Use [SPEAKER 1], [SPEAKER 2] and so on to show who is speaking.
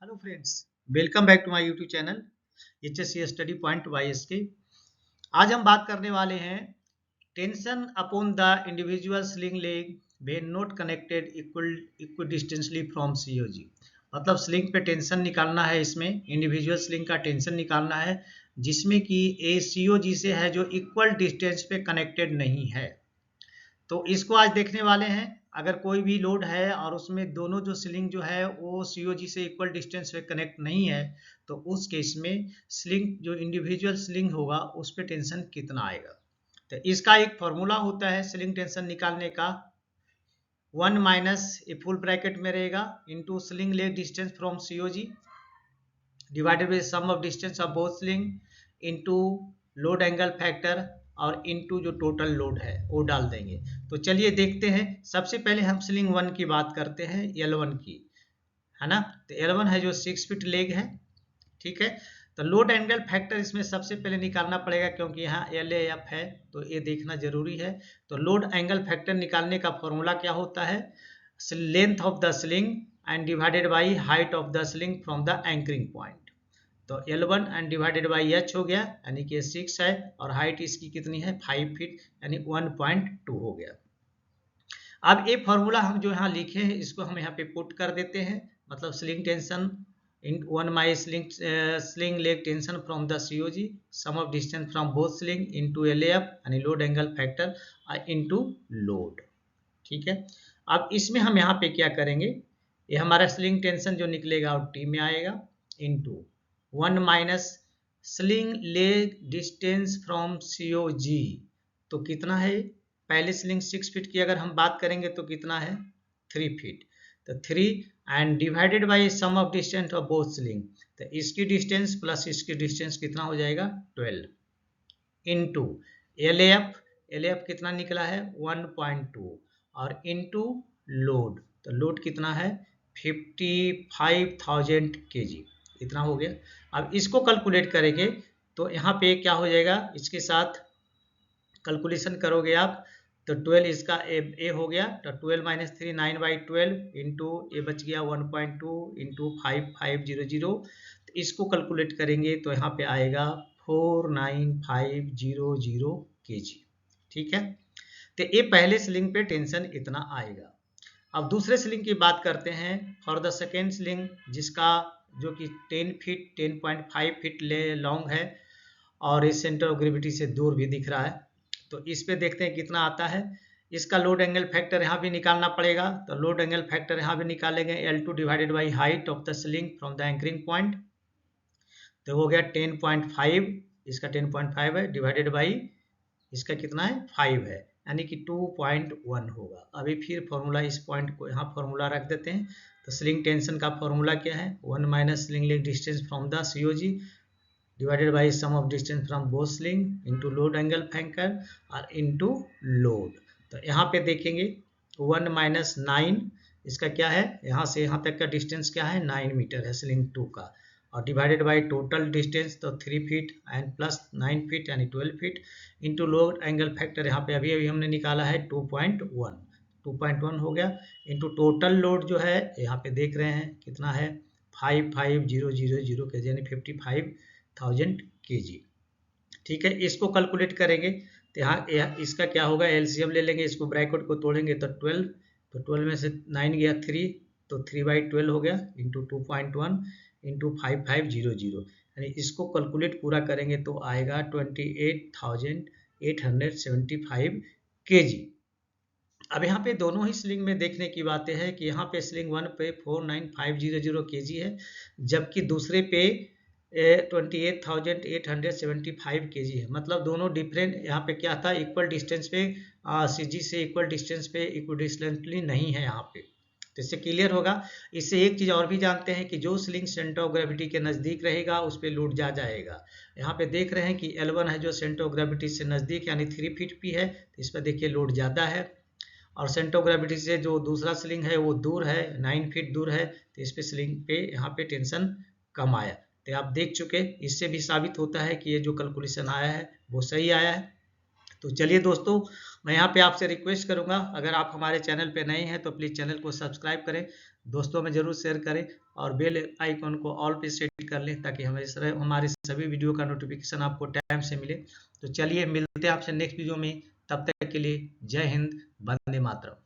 [SPEAKER 1] Hello friends, welcome back to my YouTube channel HSC study point YSK। आज हम बात करने वाले हैं tension upon the individual sling leg when not connected equidistantly from COG। मतलब sling पे tension निकालना है, इसमें इंडिविजुअल स्लिंग का टेंशन निकालना है जिसमें कि ए COG से है जो इक्वल डिस्टेंस पे कनेक्टेड नहीं है। तो इसको आज देखने वाले हैं। अगर कोई भी लोड है और उसमें दोनों जो स्लिंग जो है वो COG से इक्वल डिस्टेंस पे कनेक्ट नहीं है, तो उस केस में स्लिंग जो इंडिविजुअल स्लिंग होगा उस पे टेंशन कितना आएगा। तो इसका एक फॉर्मूला होता है स्लिंग टेंशन निकालने का, 1 माइनस ए फुल ब्रैकेट में रहेगा into sling leg distance from COG divided by sum of distance of both sling into load angle factor और इनटू जो टोटल लोड है वो डाल देंगे। तो चलिए देखते हैं। सबसे पहले हम स्लिंग 1 की बात करते हैं, L1 की, है ना। तो L1 है जो 6 फीट लेग है, ठीक है। तो लोड एंगल फैक्टर इसमें सबसे पहले निकालना पड़ेगा क्योंकि यहाँ LAF है, तो ये देखना जरूरी है। तो लोड एंगल फैक्टर निकालने का फॉर्मूला क्या होता है, length of the sling and divided by height of the sling from the anchoring point. तो L1 and divided by H हो गया, यानी कि 6 है और हाइट इसकी कितनी है 5 फीट, यानी 1.2 हो गया। अब ये फॉर्मूला हम जो यहाँ लिखे हैं इसको हम यहाँ पे पुट कर देते हैं। मतलब sling tension in 1 my sling leg tension from the COG sum of distance from both sling into LAF यानी load angle factor into load, ठीक है। अब इसमें हम यहाँ पे क्या करेंगे, ये हमारा स्लिंग टेंशन जो निकलेगा वो T में आएगा into 1 minus sling leg distance from COG। तो कितना है, पहले स्लिंग 6 फीट की अगर हम बात करेंगे तो कितना है 3 फीट। तो 3 and divided by sum of distance of both sling, तो इसकी डिस्टेंस प्लस इसकी डिस्टेंस कितना हो जाएगा 12 इंटू LAF कितना निकला है 1.2 और इंटू लोड, तो लोड कितना है 55,000 kg, इतना हो गया। अब इसको कैलकुलेट करेंगे तो यहाँ पे क्या हो जाएगा, इसके साथ कैलकुलेशन करोगे आप तो 12 इसका ए हो गया, तो 12 माइनस 3 9/12 इंटू ए बच गया 1.2 इंटू 5500। तो इसको कैलकुलेट करेंगे तो यहाँ पे आएगा 49500 kg, ठीक है। तो ये पहले स्लिंग पे टेंशन इतना आएगा। अब दूसरे स्लिंग की बात करते हैं फॉर द सेकेंड स्लिंग, जिसका जो कि 10 फीट 10.5 फीट लॉन्ग है और इस सेंटर ऑफ ग्रेविटी से दूर भी दिख रहा है। तो इस पे देखते हैं कितना आता है। इसका लोड एंगल फैक्टर यहाँ भी निकालना पड़ेगा, तो लोड एंगल फैक्टर यहाँ भी निकालेंगे L2 divided by height of the sling from the anchoring point. तो हो गया 10.5, इसका 10.5 है डिवाइडेड बाई इसका कितना है 5 है, यानी कि 2.1 होगा। अभी फिर फॉर्मूला इस पॉइंट को यहाँ फॉर्मूला रख देते हैं। तो स्लिंग टेंशन का फॉर्मूला क्या है, 1 minus sling leg distance from the COG divided by sum of distance from both sling into load angle factor और इनटू लोड। तो यहाँ पे देखेंगे 1 माइनस 9, इसका क्या है यहाँ से यहाँ तक का डिस्टेंस क्या है 9 मीटर है स्लिंग 2 का, और डिवाइडेड बाई टोटल डिस्टेंस तो 3 फीट एंड प्लस 9 फीट यानी 12 feet into load angle factor यहाँ पे अभी अभी हमने निकाला है 2.1 हो गया इंटू टोटल लोड जो है यहाँ पे देख रहे हैं कितना है 55,000 kg यानी 55,000 kg, ठीक है। इसको कैलकुलेट करेंगे तो यहाँ इसका क्या होगा, LCM ले लेंगे, इसको ब्रैकेट को तोड़ेंगे तो 12, तो 12 में से 9 गया 3, तो 3/12 हो गया इंटू 2.1 इंटू 5500, यानी इसको कैलकुलेट पूरा करेंगे तो आएगा 28,875 kg। अब यहाँ पे दोनों ही स्लिंग में देखने की बातें हैं कि यहाँ पे स्लिंग 1 पे 49500 kg है, जबकि दूसरे पे 28,875 kg है। मतलब दोनों डिफरेंट, यहाँ पे क्या था इक्वल डिस्टेंस पे CG से इक्वल डिस्टेंस पे इक्विडिस्टेंटली नहीं है यहाँ पे। तो इससे क्लियर होगा। इससे एक चीज़ और भी जानते हैं कि जो स्लिंग सेंटर ऑफ ग्रेविटी के नज़दीक रहेगा उस पर लोड ज़्यादा जाएगा। यहाँ पे देख रहे हैं कि L1 है जो सेंटर ऑफ ग्रेविटी से नज़दीक यानी 3 फीट भी है, तो इस पर देखिए लोड ज़्यादा है, और सेंटर ऑफ ग्रेविटी से जो दूसरा स्लिंग है वो दूर है 9 फीट दूर है, तो इस पे स्लिंग पे यहाँ पे टेंशन कम आया। तो आप देख चुके, इससे भी साबित होता है कि ये जो कैलकुलेशन आया है वो सही आया है। तो चलिए दोस्तों, मैं यहाँ पे आपसे रिक्वेस्ट करूँगा, अगर आप हमारे चैनल पे नए हैं तो प्लीज़ चैनल को सब्सक्राइब करें, दोस्तों में जरूर शेयर करें और बेल आइकन को ऑल पे सेट कर लें ताकि हमारे सभी वीडियो का नोटिफिकेशन आपको टाइम से मिले। तो चलिए मिलते हैं आपसे नेक्स्ट वीडियो में, तब तक के लिए जय हिंद, वंदे मातरम।